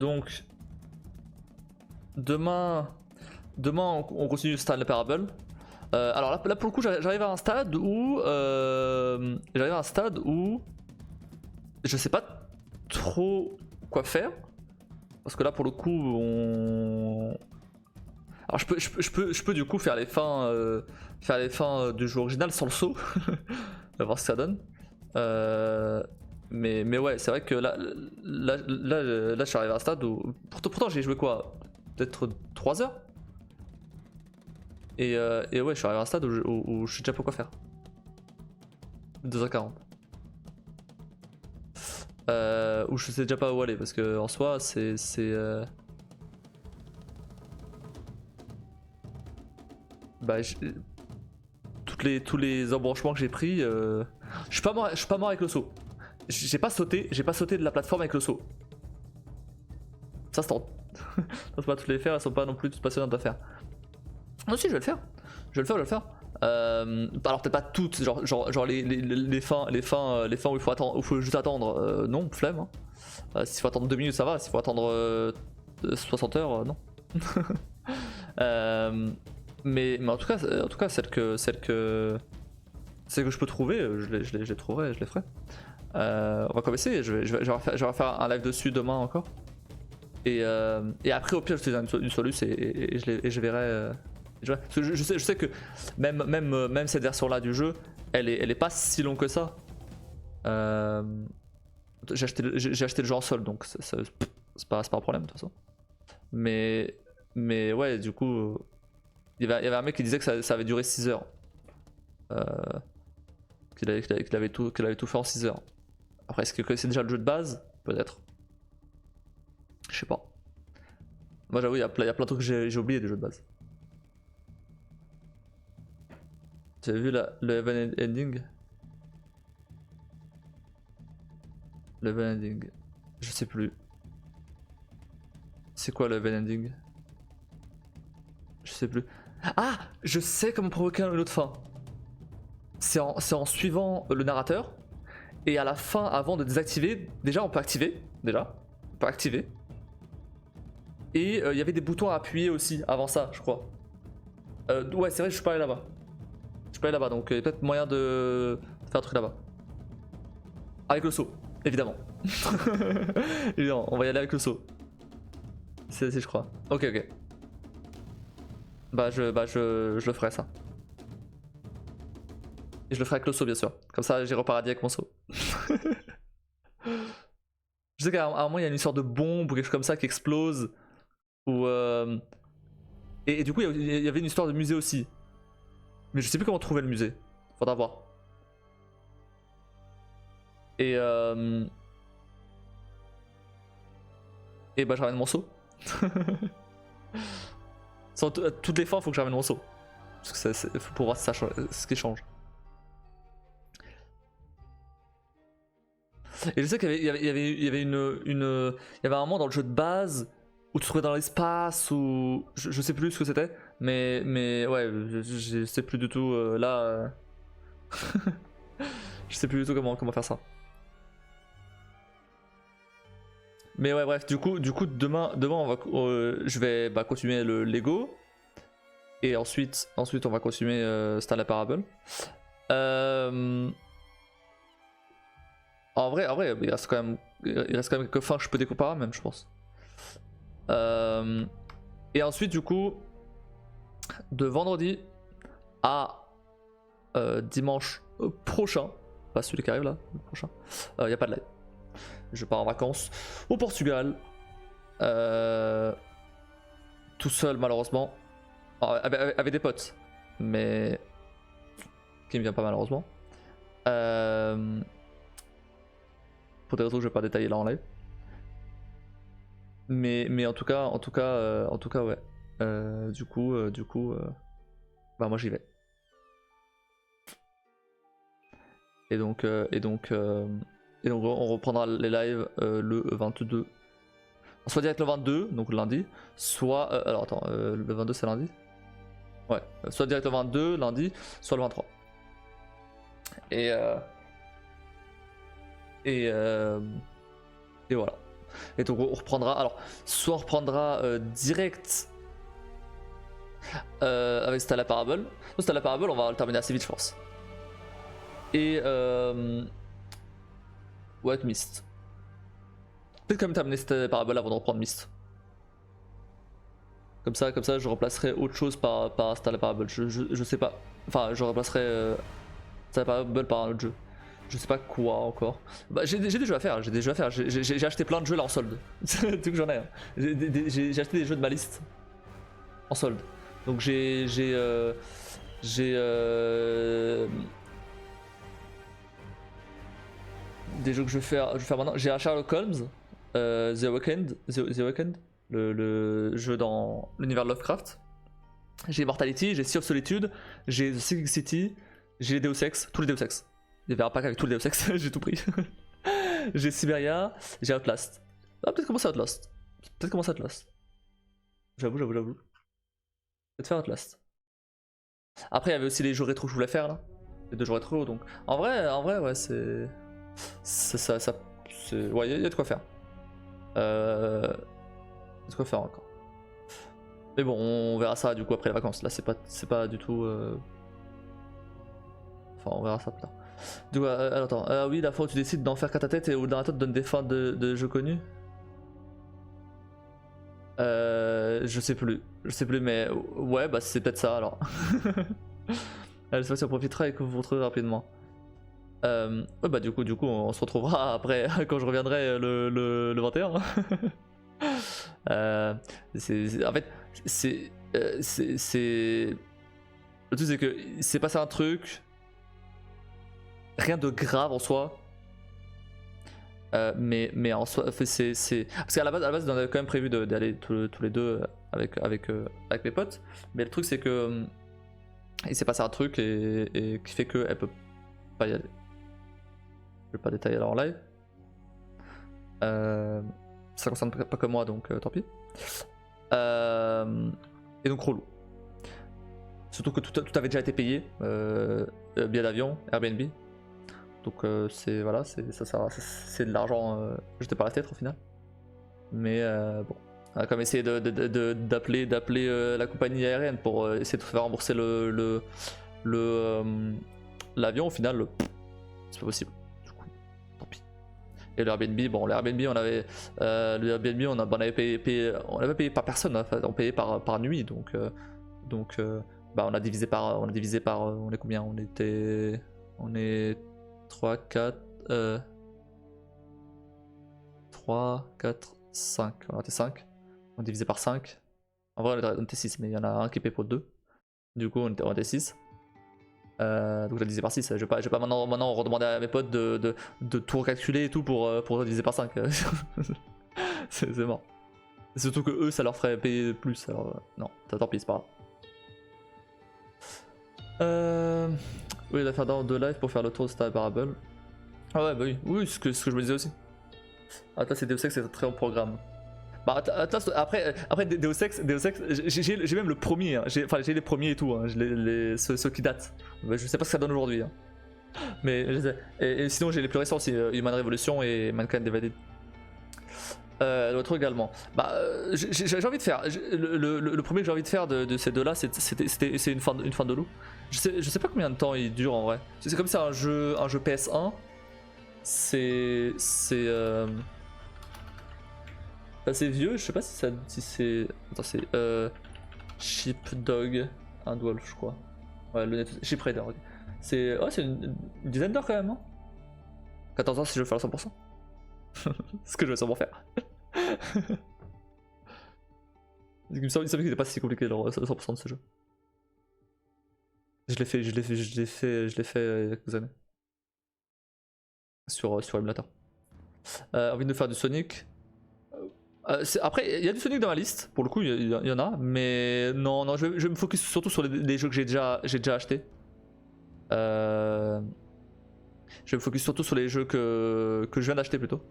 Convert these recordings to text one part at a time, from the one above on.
Donc, demain on continue Stanley Parable. Alors là pour le coup j'arrive à un stade où je sais pas trop quoi faire, parce que là pour le coup alors je peux du coup faire les fins du jeu original sans le saut. On va voir ce que ça donne. Mais ouais, c'est vrai que là je suis arrivé à un stade où pourtant j'ai joué quoi, peut-être 3 heures. Et ouais, je suis arrivé à un stade où je sais déjà pas quoi faire. 2h40. Où je sais déjà pas où aller, parce que en soi c'est bah, tous les embranchements que j'ai pris, je suis pas mort avec le saut. J'ai pas sauté de la plateforme avec le saut. Ça se tente. On peut pas toutes les faire, elles sont pas non plus toutes passionnantes à faire. Non, si, je vais le faire. Je vais le faire. Alors peut-être pas toutes, genre les fins où il faut juste attendre, non, flemme. Hein. S'il faut attendre 2 minutes, ça va. S'il faut attendre 60 heures, non. Mais en tout cas, celle que je peux trouver, je les trouverai, je les ferai. On va commencer. Je vais faire un live dessus demain encore. Et après, au pire, je te une solution et je verrai. Parce que je sais que même cette version là du jeu, elle est pas si longue que ça. J'ai acheté le jeu en solde, donc c'est pas un problème de toute façon. Mais ouais, du coup, il y avait un mec qui disait que ça avait duré 6 heures. Qu'il avait tout fait en 6 heures. Après, est-ce que c'est déjà le jeu de base? Peut-être. Je sais pas. Moi j'avoue, il y a plein de trucs que j'ai oublié des jeux de base. Tu as vu le Even Ending? Le Even Ending. Je sais plus. C'est quoi le Even Ending? Je sais plus. Ah! Je sais comment provoquer une autre fin. C'est en suivant le narrateur. Et à la fin, avant de désactiver, déjà on peut activer. On peut activer. Et il y avait des boutons à appuyer aussi avant ça, je crois. Ouais, c'est vrai, je suis pas allé là-bas. Je suis pas allé là-bas, donc il y a peut-être moyen de faire un truc là-bas. Avec le saut, évidemment. Évidemment, on va y aller avec le saut. C'est je crois. Ok. Bah je le ferai ça. Et je le ferai avec le saut bien sûr. Comme ça j'irai au paradis avec mon saut. Je sais qu'à un moment il y a une histoire de bombe ou quelque chose comme ça qui explose. Ou et du coup il y avait une histoire de musée aussi. Mais je sais plus comment trouver le musée. Faudra voir. Et bah je ramène mon seau. Sans toutes les fois, il faut que je ramène mon seau. Parce que faut pour voir si ça change, ce qui change. Et je sais qu'il y avait un moment dans le jeu de base où tu te trouvais dans l'espace ou je sais plus ce que c'était, mais ouais, je sais plus du tout là. Je sais plus du tout comment faire ça. Mais ouais, bref, du coup demain je vais continuer le Lego. Et ensuite on va continuer Stanley Parable. En vrai, il reste quand même quelques fins que je peux découper même, je pense. Et ensuite, du coup, de vendredi à dimanche prochain, pas celui qui arrive là, le prochain, il n'y a pas de live. Je pars en vacances au Portugal. Tout seul, malheureusement. Avec des potes, mais qui me vient pas malheureusement. Pour des raisons que je vais pas détailler là en live. Mais en tout cas, ouais. Du coup, bah moi j'y vais. Et donc on reprendra les lives le 22. Soit direct le 22, donc lundi, soit alors attends, le 22 c'est lundi. Ouais, soit direct le 22 lundi, soit le 23. Et voilà. Et donc on reprendra, alors soit on reprendra direct avec Stella Parable. Stella Parable, on va le terminer assez vite, je pense. Et ouais, Myst. Peut-être quand même terminer Stella Parable avant de reprendre Myst. Comme ça, je remplacerai autre chose par Stella Parable. Je sais pas. Enfin, je remplacerai Stella Parable par un autre jeu. Je sais pas quoi encore. Bah, j'ai des jeux à faire. J'ai acheté plein de jeux là en solde. Tout que j'en ai. Hein. J'ai acheté des jeux de ma liste en solde. Donc j'ai des jeux que je vais faire maintenant. J'ai un Sherlock Holmes, The Awakened, le jeu dans l'univers de Lovecraft. J'ai Immortality, j'ai Sea of Solitude, j'ai The Sinking City, j'ai les Deus Ex, tous les Deus Ex. Il y avait un pack avec tous les Deus Ex, j'ai tout pris. J'ai Siberia, j'ai Outlast. Ah, peut-être commencer Outlast. J'avoue. Peut-être faire Outlast. Après, il y avait aussi les jeux rétro que je voulais faire là. Les 2 jeux rétro, donc. En vrai, ouais, c'est. Ouais, il y a de quoi faire. Il y a de quoi faire encore. Mais bon, on verra ça du coup après les vacances. Là, c'est pas du tout. Enfin, on verra ça plus tard. Du coup, attends. Oui, la fois où tu décides d'en faire qu'à ta tête et où le narrateur te donne des fins de jeux connus. Je sais plus, mais ouais, bah c'est peut-être ça alors. J'espère que tu en profiteras et que vous vous retrouverez rapidement. Ouais, bah du coup, on se retrouvera après quand je reviendrai le 21. En fait, c'est. Le truc, c'est que c'est passé un truc. Rien de grave en soi. Mais en soi, c'est. Parce qu'à la base, on avait quand même prévu d'aller tous les deux avec mes potes. Mais le truc, c'est que. Il s'est passé un truc et qui fait qu'elle peut pas y aller. Je vais pas détailler là en live. Ça concerne pas que moi, donc tant pis. Et donc relou. Surtout que tout avait déjà été payé. Billet d'avion, Airbnb. Donc c'est voilà, c'est de l'argent jeté par la tête au final. Mais bon, on a quand même essayé d'appeler la compagnie aérienne pour essayer de faire rembourser l'avion. Au final, c'est pas possible. Du coup, tant pis. Et le Airbnb, bon, l'Airbnb on avait payé par personne, hein, on payait par nuit, donc bah on a divisé par, on est combien? On est 3, 4, 5. On était 5. On divisé par 5. En vrai, on était 6, mais il y en a un qui paye pour 2. Du coup, on était 6. Donc, j'ai divisé par 6. Je vais pas maintenant redemander à mes potes de tout recalculer et tout pour diviser par 5. C'est mort. Surtout que eux, ça leur ferait payer plus. Alors, non, tant pis, c'est pas grave. Oui, il va faire de live pour faire le tour de Stella Parable. Ah ouais, bah oui, ce que je me disais aussi. Atlas et Deus Ex, c'est très bon programme. Bah Atlas, après Deus Ex, j'ai même le premier, hein. J'ai les premiers et tout, hein. Ceux qui datent. Bah, je sais pas ce que ça donne aujourd'hui. Hein. Mais je sais. Et sinon j'ai les plus récents aussi, Human Revolution et Mankind Divided. L'autre également. Bah j'ai envie de faire. Le premier que j'ai envie de faire de ces deux-là, c'est une fin de loup. Je sais pas combien de temps il dure en vrai. C'est comme ça un jeu PS1. C'est assez vieux, je sais pas si c'est. Attends, c'est Sheepdog and Wolf, je crois. Ouais, le net. Sheep Raider. Okay. C'est une dizaine d'heures quand même, hein. 14 heures si je veux faire le 100%. Ce que je vais sûrement faire. Il me semble qu'il n'était pas si compliqué le 100% de ce jeu. Je l'ai fait il y a quelques années. Sur émulateur. Envie de faire du Sonic. Après, il y a du Sonic dans ma liste, pour le coup, il y en a, mais non, je vais me focus surtout sur les jeux que j'ai déjà achetés. Je vais me focus surtout sur les jeux que je viens d'acheter plutôt.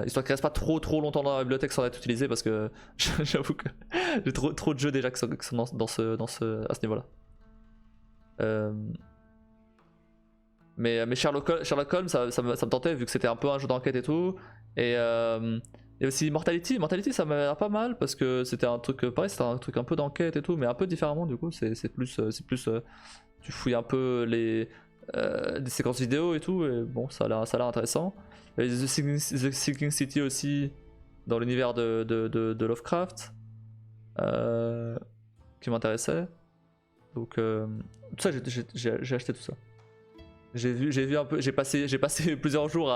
Histoire qu'ils restent pas trop longtemps dans la bibliothèque sans être utilisés, parce que j'avoue que j'ai trop de jeux déjà qui sont à ce niveau-là. Mais Sherlock Holmes, ça me tentait, vu que c'était un peu un jeu d'enquête et tout. Et aussi Immortality. Immortality, ça m'a l'air pas mal parce que c'était un truc pareil, c'était un truc un peu d'enquête et tout, mais un peu différemment du coup. C'est plus, tu fouilles un peu des séquences vidéo et tout, et bon, ça a l'air intéressant. Il y a The Sinking City aussi dans l'univers de Lovecraft qui m'intéressait. Donc tout ça, j'ai acheté tout ça. J'ai vu un peu, j'ai passé plusieurs jours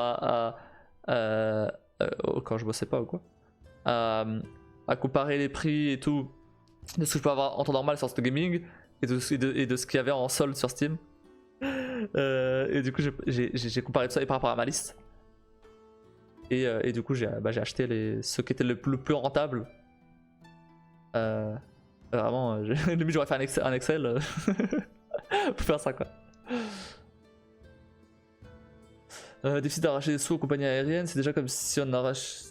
quand je bossais pas ou quoi, à comparer les prix et tout de ce que je peux avoir en temps normal sur Steam Gaming et de ce qu'il y avait en solde sur Steam. Et du coup j'ai comparé tout ça et par rapport à ma liste. Et du coup j'ai acheté ceux qui étaient le plus rentables. Vraiment, limite j'aurais fait un Excel pour faire ça quoi. Déficit d'arracher des sous aux compagnies aériennes, c'est déjà comme si on arrache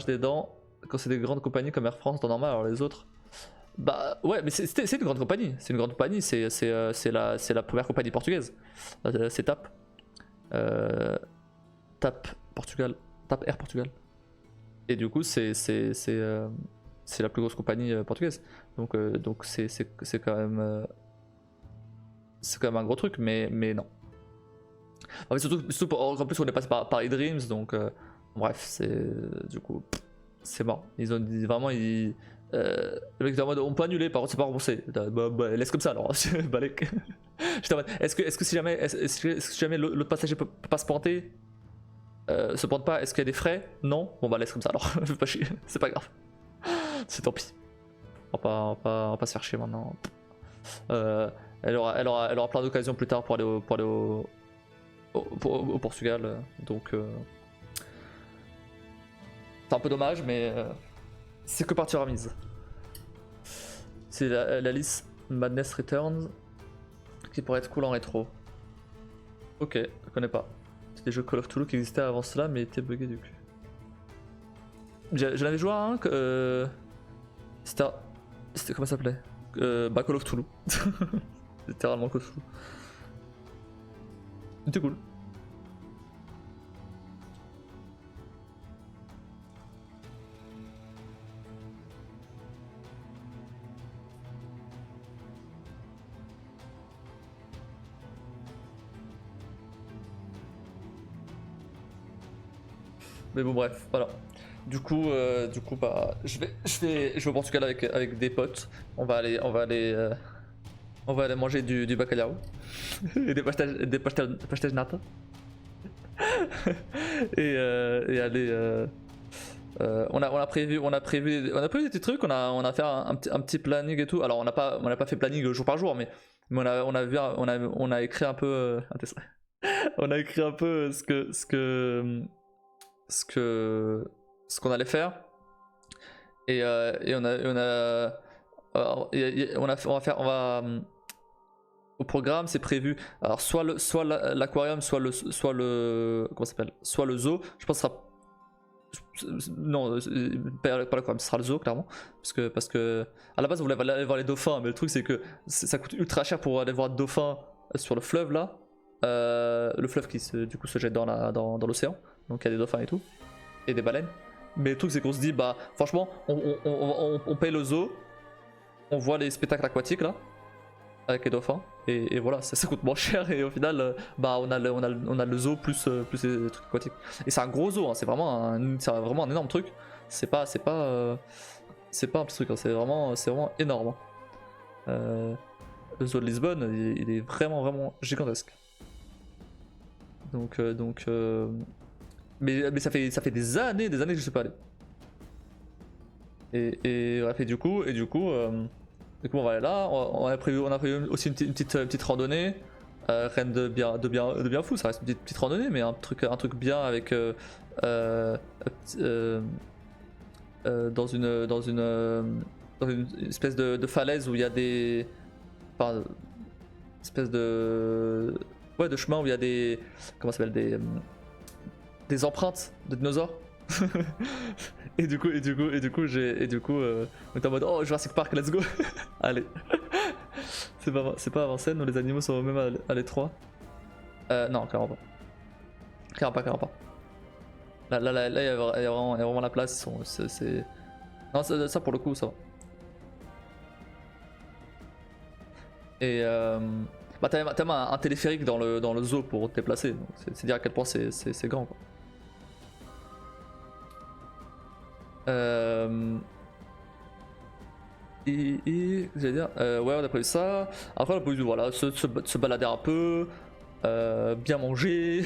des dents quand c'est des grandes compagnies comme Air France, dans normal, alors les autres. Bah ouais, mais c'est une grande compagnie. C'est une grande compagnie, c'est la première compagnie portugaise. C'est TAP. TAP Portugal. TAP Air Portugal. Et du coup, c'est la plus grosse compagnie portugaise. Donc c'est quand même. C'est quand même un gros truc, mais non. En fait, surtout en plus on est passé par eDreams, donc bref, du coup c'est mort. Ils ont dit vraiment, le mec était en mode on peut annuler, par contre c'est pas remboursé. Bah, laisse comme ça alors. Balek. J'étais en mode est-ce que si jamais l'autre passager peut pas se pointer, se pointe pas, est-ce qu'il y a des frais? Non. Bon bah laisse comme ça alors. Fais pas chier, c'est pas grave. C'est tant pis. On va pas se faire chier maintenant. Elle aura plein d'occasions plus tard pour aller au Portugal, donc c'est un peu dommage, mais c'est que partie remise. C'est la liste Madness Returns qui pourrait être cool en rétro. Ok, je connais pas. C'est des jeux Call of Cthulhu qui existaient avant cela mais étaient buggés du cul. J'en avais joué à un, c'était comment ça s'appelait, Call of Cthulhu. Littéralement Call of Cthulhu. C'était cool. Mais bon bref, voilà. Du coup bah je vais au Portugal avec des potes. On va aller manger du bacalhau et des pastéis nata. et aller on a prévu des petits trucs, on a fait un petit planning et tout. Alors on n'a pas fait planning jour par jour, mais on a écrit un peu on a écrit un peu ce qu'on allait faire, et au programme c'est prévu, alors soit l'aquarium, soit le comment ça s'appelle, soit le zoo. Je pense que ce sera non, pas l'aquarium, ce sera le zoo clairement, parce que à la base on voulait aller voir les dauphins, mais le truc c'est que ça coûte ultra cher pour aller voir des dauphins sur le fleuve là, le fleuve qui du coup se jette dans l'océan, donc il y a des dauphins et tout, et des baleines. Mais le truc c'est qu'on se dit bah franchement on paye le zoo, on voit les spectacles aquatiques là avec les dauphins, et voilà, ça coûte moins cher, et au final bah on a le zoo plus les trucs aquatiques. Et c'est un gros zoo, hein, c'est vraiment un énorme truc. C'est pas un petit truc, hein, c'est vraiment énorme. Le zoo de Lisbonne il est vraiment gigantesque. Donc mais ça fait des années que je sais pas aller. Et bref, et du coup on va aller là. On a prévu aussi une petite randonnée, rien de bien fou, ça reste une petite randonnée, mais un truc bien avec dans une espèce de falaise où il y a des, enfin, espèce de chemin où il y a des, comment ça s'appelle, des empreintes de dinosaures. et du coup on était en mode oh Jurassic Park, let's go. Allez. c'est pas avant scène où les animaux sont même à l'étroit. Non, clairement pas. Là, il y a vraiment la place. Non, ça pour le coup, ça va. Et bah, t'as même un téléphérique dans le zoo pour te déplacer. Donc c'est dire à quel point c'est grand, quoi. J'allais dire, ouais, on a prévu ça. Après, on a prévu, voilà, se balader un peu, bien manger.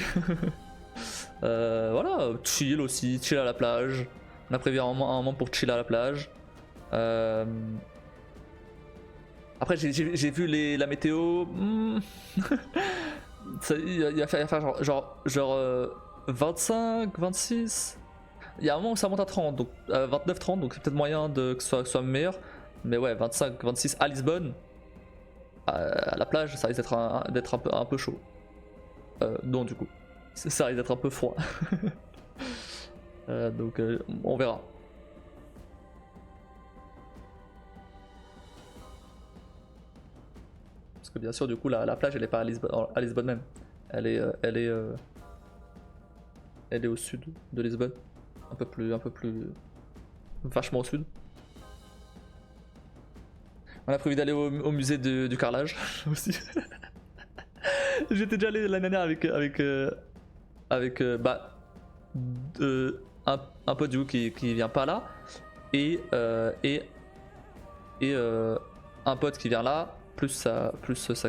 Voilà, chill aussi, chill à la plage. On a prévu un moment pour chill à la plage. Après, j'ai vu la météo. Il y a faire genre 25, 26. Il y a un moment où ça monte à 30, donc 29, 30, donc c'est peut-être moyen que ce soit meilleur. Mais ouais, 25, 26 à Lisbonne, à la plage, ça risque d'être un peu chaud. Non, du coup, ça risque d'être un peu froid. Donc on verra. Parce que bien sûr, du coup, la plage, elle est pas à Lisbonne même. Elle est au sud de Lisbonne. Un peu plus, vachement au sud. On a prévu d'aller au musée du carrelage aussi. J'étais déjà allé l'année dernière avec bah, un pote du coup qui vient pas là et un pote qui vient là plus sa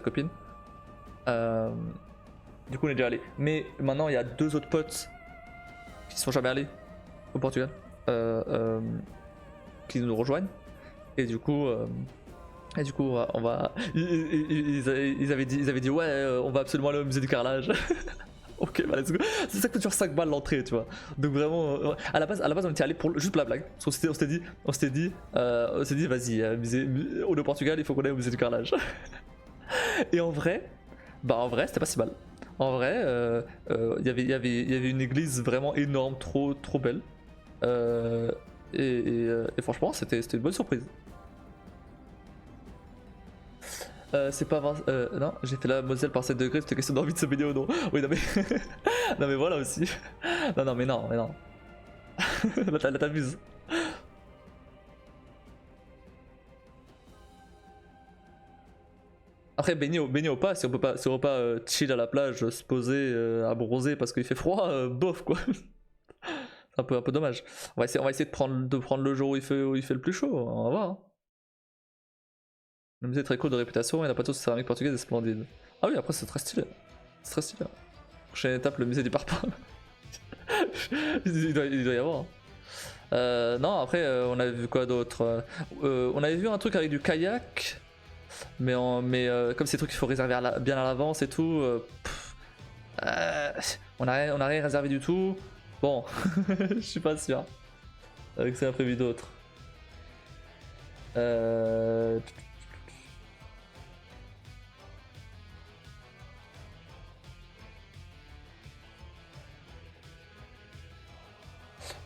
copine. Du coup on est déjà allé. Mais maintenant il y a deux autres potes qui sont jamais allés au Portugal qui nous rejoignent et du coup on va ils avaient dit ouais on va absolument aller au musée du carrelage. Ok, bah let's go. C'est ça que tu 5 balles l'entrée, tu vois. Donc vraiment, à la base on était allé juste pour la blague. Parce qu'on s'était dit, vas-y, on est au Portugal, il faut qu'on aille au musée du carrelage. Et en vrai, c'était pas si mal. En vrai, il y avait une église vraiment énorme, trop belle. Et franchement, c'était une bonne surprise. C'est pas non, j'ai fait la Moselle par 7 degrés, c'était question d'envie de se baigner ou non. Oui, non mais. Non mais voilà aussi. Non, mais non. Là t'abuses. Après, baigner au pas, si on peut pas chill à la plage, se poser, à bronzer parce qu'il fait froid, bof quoi. C'est un peu dommage. On va essayer de prendre le jour où il fait le plus chaud, on va voir. Hein. Le musée est très cool de réputation et la pâteau céramique portugaise est splendide. Ah oui, après c'est très stylé. C'est très stylé. Prochaine étape, le musée du parpaing. il doit y avoir. Hein. Non, après, on avait vu quoi d'autre on avait vu un truc avec du kayak, mais comme c'est des trucs qu'il faut réserver bien à l'avance et tout, on a rien réservé du tout. Bon, je suis pas sûr. Avec c'est imprévu d'autres.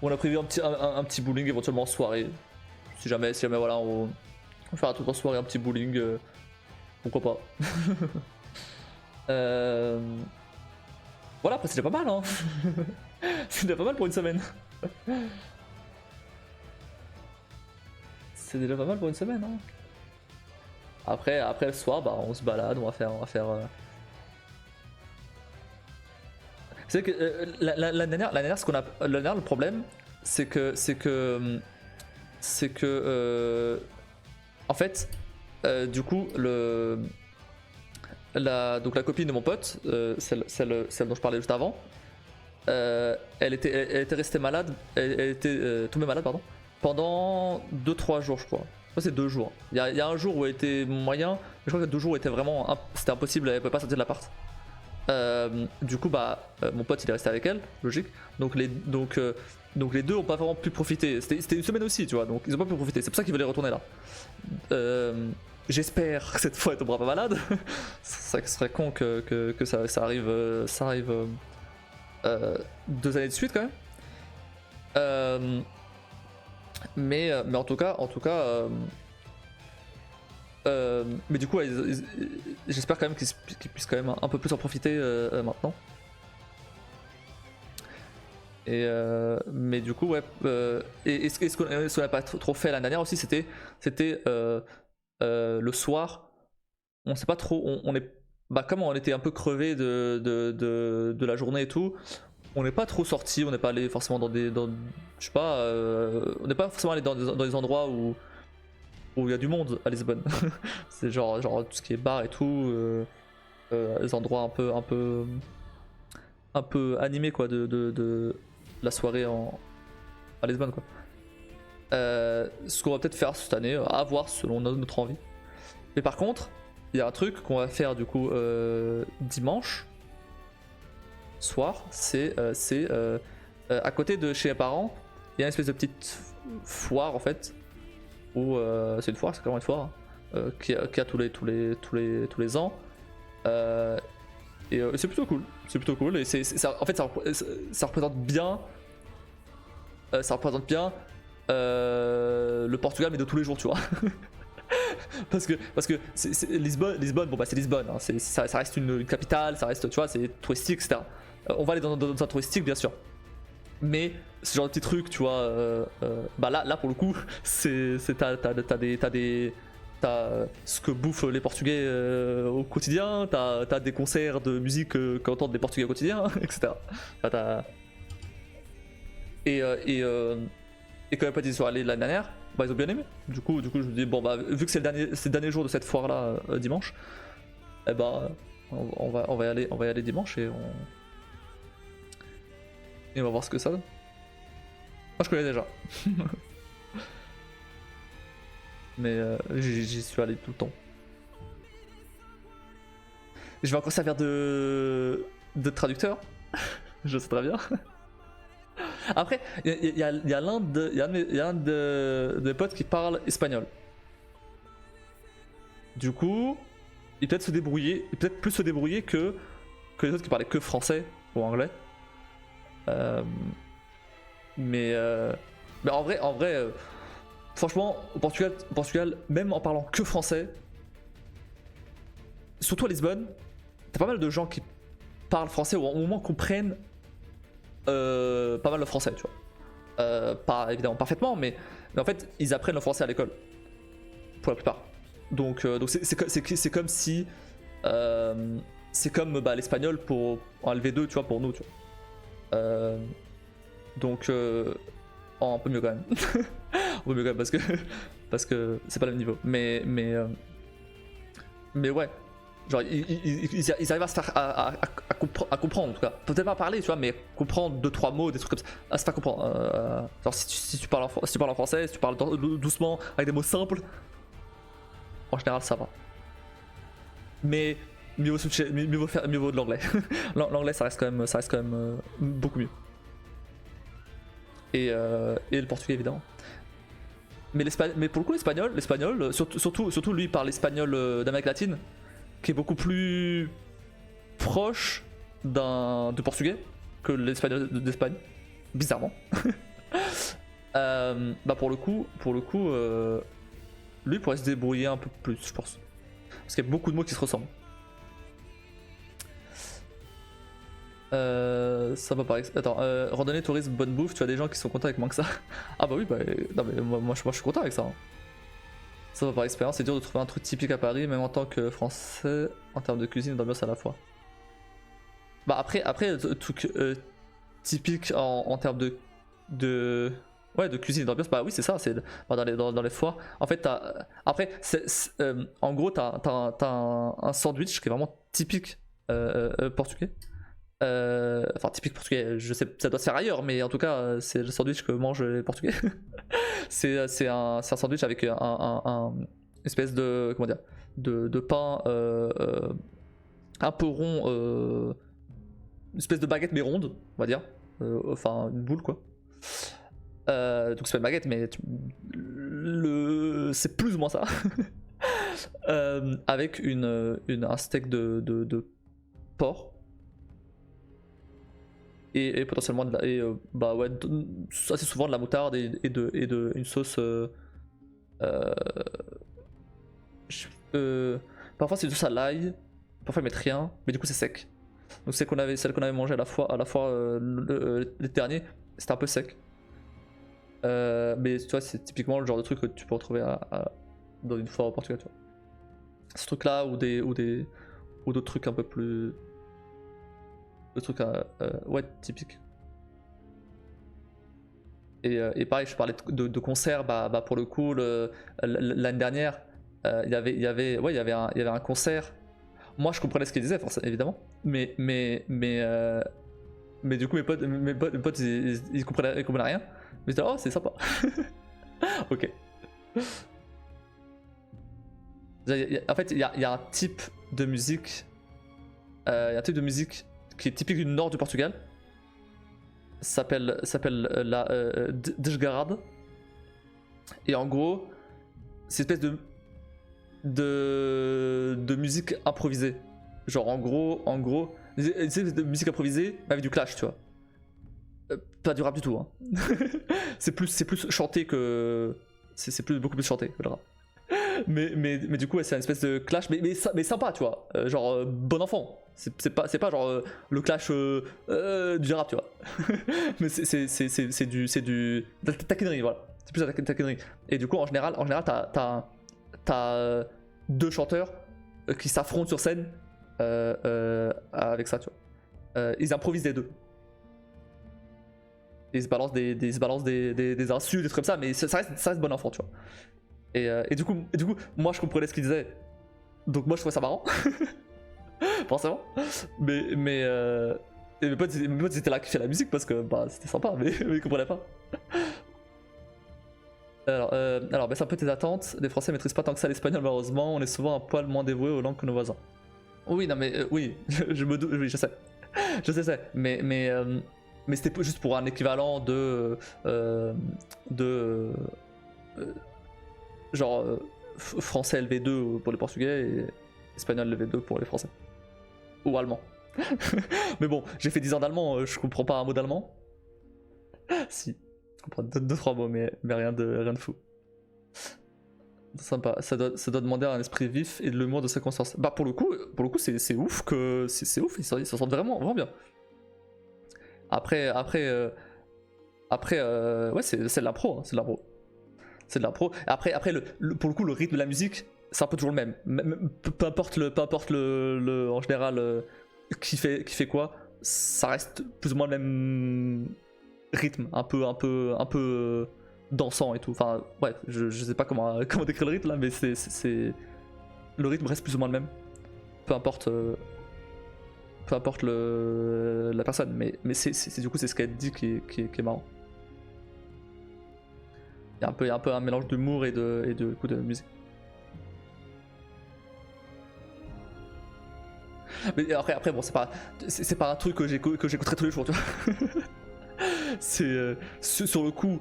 On a prévu un petit bowling éventuellement en soirée. Si jamais voilà, on faire un truc en soirée, un petit bowling, pourquoi pas. Voilà, après c'est déjà pas mal, hein. C'est déjà pas mal pour une semaine. C'est déjà pas mal pour une semaine, hein. Après le soir, bah on se balade, on va faire. C'est que la dernière, le problème, c'est que en fait, du coup donc la copine de mon pote, celle dont je parlais juste avant, elle était restée malade, elle était tombée malade pardon, pendant 2-3 jours je crois. C'est 2 jours. Il y a un jour où elle était moyen, mais je crois que 2 jours où c'était impossible, elle pouvait pas sortir de l'appart. Du coup mon pote il est resté avec elle, logique. Donc les deux ont pas vraiment pu profiter. C'était une semaine aussi, tu vois, donc ils ont pas pu profiter. C'est pour ça qu'ils voulaient retourner là. J'espère que cette fois elle tombera pas malade. Ça serait con que ça arrive 2 années de suite quand même. Mais en tout cas. Mais du coup, j'espère quand même qu'ils puissent quand même un peu plus en profiter maintenant. Mais du coup, ouais. Et ce qu'on n'a pas trop fait l'année dernière aussi, c'était le soir. On sait pas trop. On est, bah, comme on était un peu crevé de la journée et tout, on n'est pas trop sorti. On n'est pas allé forcément je sais pas. On n'est pas forcément allé dans des endroits où il y a du monde à Lisbonne. C'est genre tout ce qui est bar et tout. Des endroits un peu animés quoi de la soirée à Lisbonne quoi. Ce qu'on va peut-être faire cette année, à voir selon notre envie. Mais par contre, il y a un truc qu'on va faire du coup dimanche soir, c'est à côté de chez les parents, il y a une espèce de petite foire en fait, où c'est une foire, c'est clairement une foire, hein, qui a tous les ans. Et c'est plutôt cool, et en fait ça représente bien, le Portugal mais de tous les jours tu vois. parce que Lisbonne, bon bah c'est Lisbonne, hein, ça reste une capitale, ça reste tu vois c'est touristique etc. On va aller dans un touristique bien sûr, mais ce genre de petits trucs tu vois, bah là pour le coup t'as ce que bouffent les Portugais au quotidien, t'as des concerts de musique qu'entendent les Portugais au quotidien, etc. Et, euh, et, euh, et quand les potes y sont allés l'année dernière, bah ils ont bien aimé. Du coup je me dis bon bah vu que c'est le dernier jour de cette foire là dimanche, eh bah on va y aller dimanche et on va voir ce que ça donne. Moi je connais déjà. Mais j'y suis allé tout le temps. Je vais encore servir de traducteur. Je sais très bien. Après, il y a l'un de mes potes qui parle espagnol. Du coup, il peut-être plus se débrouiller que les autres qui parlaient que français ou anglais. Mais en vrai, franchement, au Portugal, même en parlant que français, surtout à Lisbonne, t'as pas mal de gens qui parlent français ou au moins comprennent pas mal le français, tu vois. Pas évidemment parfaitement, mais en fait, ils apprennent le français à l'école, pour la plupart. Donc c'est comme si c'est comme bah, l'espagnol pour un LV2, tu vois, pour nous, tu vois. Donc un peu mieux quand même. Un peu mieux quand même parce que c'est pas le même niveau. Mais ouais. Genre ils arrivent à se faire à comprendre en tout cas. Peut-être pas parler tu vois mais comprendre 2-3 mots, des trucs comme ça. À se faire comprendre. Genre si tu parles en français, si tu parles doucement avec des mots simples, en général ça va. Mais mieux vaut de l'anglais. L'anglais ça reste quand même beaucoup mieux. Et le portugais évidemment. Mais pour le coup l'espagnol, surtout lui il parle l'espagnol d'Amérique latine, qui est beaucoup plus proche du portugais que l'espagnol d'Espagne, bizarrement. Bah pour le coup, lui pourrait se débrouiller un peu plus, je pense, parce qu'il y a beaucoup de mots qui se ressemblent. Ça va par attends, randonnée, tourisme, bonne bouffe, tu as des gens qui sont contents avec moins que ça. Ah bah oui, bah non mais moi je suis content avec ça. Hein. Ça va par expérience, c'est dur de trouver un truc typique à Paris, même en tant que français, en termes de cuisine et d'ambiance à la fois. Bah après truc typique en termes de cuisine et d'ambiance, bah oui c'est ça, c'est bah, dans les foires. En fait après en gros t'as un sandwich qui est vraiment typique portugais. Enfin typique portugais, je sais ça doit se faire ailleurs, mais en tout cas c'est le sandwich que mangent les Portugais. c'est un sandwich avec un espèce de comment dire de pain un peu rond, une espèce de baguette mais ronde, on va dire, enfin une boule quoi. Donc c'est pas une baguette mais c'est plus ou moins ça. Avec un steak de porc. Et potentiellement bah ouais, assez souvent de la moutarde et de une sauce parfois c'est une sauce à l'ail, parfois ils mettent rien mais du coup c'est sec. Donc celle qu'on avait mangée à la fois l'été dernier, c'était un peu sec. Mais tu vois, c'est typiquement le genre de truc que tu peux retrouver dans une foire au Portugal, tu vois. Ce truc là ou d'autres trucs un peu plus. Des trucs ouais, typiques. Et pareil, je parlais de concerts, bah pour le coup, l'année dernière, il y avait un concert. Moi, je comprenais ce qu'ils disaient, forcément, évidemment. Mais du coup, mes potes ils comprenaient rien. Mais j'étais là, oh, c'est sympa. Ok. En fait, il y a un type de musique. Il y a un type de musique qui est typique du nord du Portugal. S'appelle la Desgarrade. Et en gros, c'est une espèce de musique improvisée. Genre en gros, de musique improvisée mais avec du clash, tu vois. Pas du rap du tout, hein. c'est plus chanté que. Beaucoup plus chanté que le rap. Mais du coup, ouais, c'est une espèce de clash, mais sympa, tu vois. Genre bon enfant. C'est pas genre le clash du rap, tu vois. Mais c'est du taquinerie, voilà. C'est plus la taquinerie. Et du coup, en général t'as deux chanteurs qui s'affrontent sur scène avec ça, tu vois. Ils improvisent les deux. Ils se balancent des insultes, des trucs comme ça, mais ça reste bon enfant, tu vois. Et du coup, moi je comprenais ce qu'ils disaient. Donc moi je trouvais ça marrant. Forcément. Et mes potes étaient là qui faisaient la musique parce que bah, c'était sympa, mais ils comprenaient pas. Alors baisse un peu tes attentes. Les Français maîtrisent pas tant que ça l'espagnol, malheureusement. On est souvent un poil moins dévoué aux langues que nos voisins. Oui, non, mais oui, je me doute, oui, je sais. Je sais, mais c'était juste pour un équivalent genre français LV2 pour les Portugais et espagnol LV2 pour les Français. Ou allemand. Mais bon, j'ai fait 10 ans d'allemand, je comprends pas un mot d'allemand. Si, je comprends 2-3 mots, mais rien de fou. Sympa, ça doit demander un esprit vif et de l'humour de circonstance. Bah pour le coup c'est ouf que c'est ouf, ils s'en sortent vraiment bien. Après ouais c'est de l'impro, hein, c'est de l'impro. C'est de l'impro. Après pour le coup le rythme de la musique, c'est un peu toujours le même. Peu importe le en général qui fait quoi, ça reste plus ou moins le même rythme, un peu dansant et tout. Enfin, ouais, je sais pas comment décrire le rythme là, mais le rythme reste plus ou moins le même. Peu importe la personne, mais c'est du coup c'est ce qu'elle dit qui est marrant. Il y a un peu un mélange d'humour et de coup de musique. Mais après bon, c'est pas un truc que j'écouterai tous les jours, tu vois. C'est sur le coup,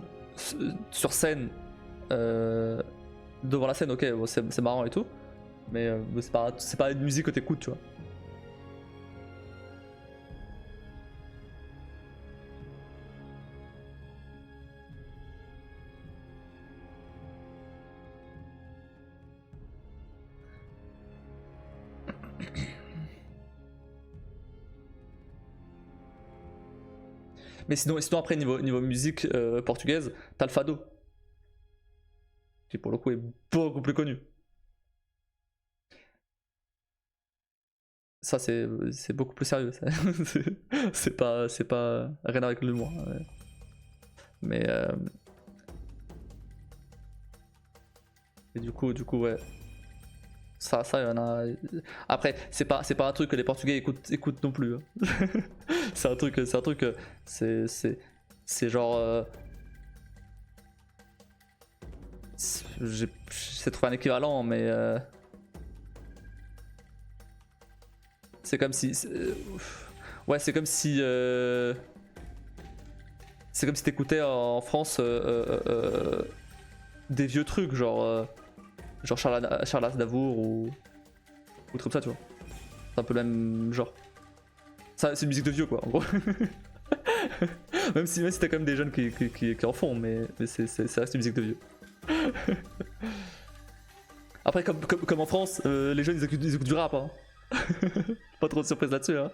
sur scène, devant la scène, ok, bon, c'est marrant et tout, mais c'est pas une musique que t'écoutes, tu vois. Mais sinon après niveau musique portugaise, t'as le fado, qui pour le coup est beaucoup plus connu. Ça c'est beaucoup plus sérieux, ça. c'est pas rien avec l'humour. Ouais. Mais et du coup ouais. Ça y en a. Après, c'est pas un truc que les Portugais écoutent non plus. Hein. c'est un truc, c'est genre. J'ai trouvé un équivalent, mais c'est comme si. Ouais, c'est comme si. C'est comme si t'écoutais en France des vieux trucs, genre Charles Aznavour ou truc comme ça, tu vois. C'est un peu le même genre. C'est une musique de vieux, quoi, en gros. même si t'as quand même des jeunes qui en font, mais ça reste une musique de vieux. Après, comme en France, les jeunes ils écoutent du rap, hein. Pas trop de surprise là-dessus, hein.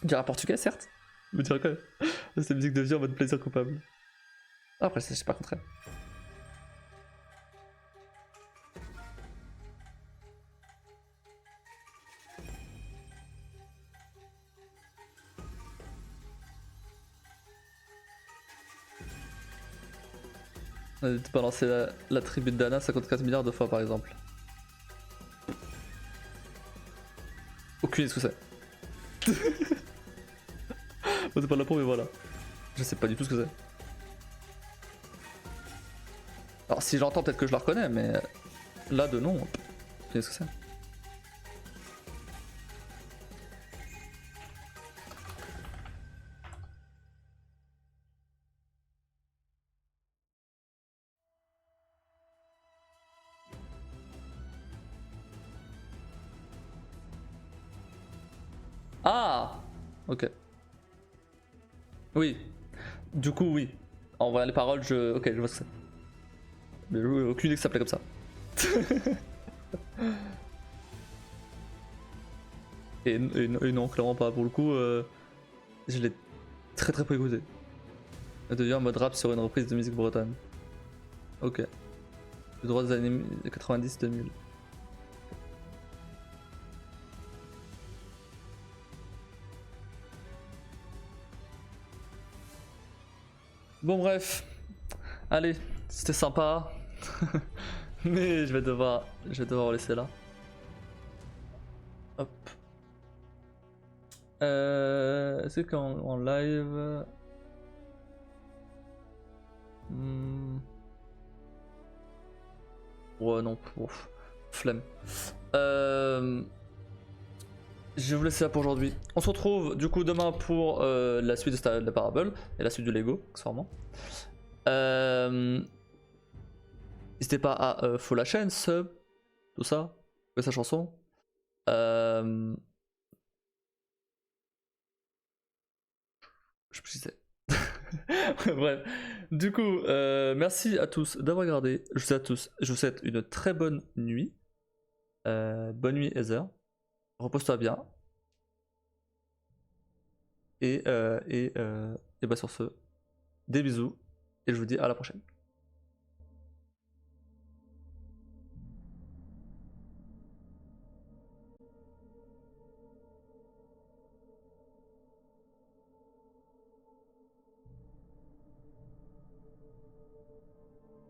Je dirais portugais, certes. Mais dirais quand même. C'est musique de vie en mode plaisir coupable. Après, c'est pas contraire. Tu peux lancer la tribu de Dana 54 milliards de fois par exemple. Aucune idée ce que c'est. Bon, c'est pas de la peau, mais voilà. Je sais pas du tout ce que c'est. Alors si j'entends, peut-être que je la reconnais, mais là de nom, qu'est-ce que c'est? Ah! Ok. Oui. Du coup, oui. En vrai, les paroles, je. Ok, je vois ce que c'est. Mais aucune idée que ça s'appelait comme ça. Et non, clairement pas. Pour le coup, je l'ai très très peu écouté. Elle devient en mode rap sur une reprise de musique bretonne. Ok. Le droit des années 90-2000. Bon bref, allez, c'était sympa, mais je vais devoir laisser là. Hop. Est-ce qu'en live, ouais non, ouf, flemme. Je vais vous laisser là pour aujourd'hui. On se retrouve du coup demain pour la suite de la Parable et la suite de Lego, accessoirement. N'hésitez pas à follow la chaîne, sub, tout ça, jouer sa chanson. Je sais plus si c'est. Bref, du coup, merci à tous d'avoir regardé. Je vous souhaite à tous, je vous souhaite une très bonne nuit. Bonne nuit, Heather. Repose-toi bien. Et bah sur ce, des bisous. Et je vous dis à la prochaine.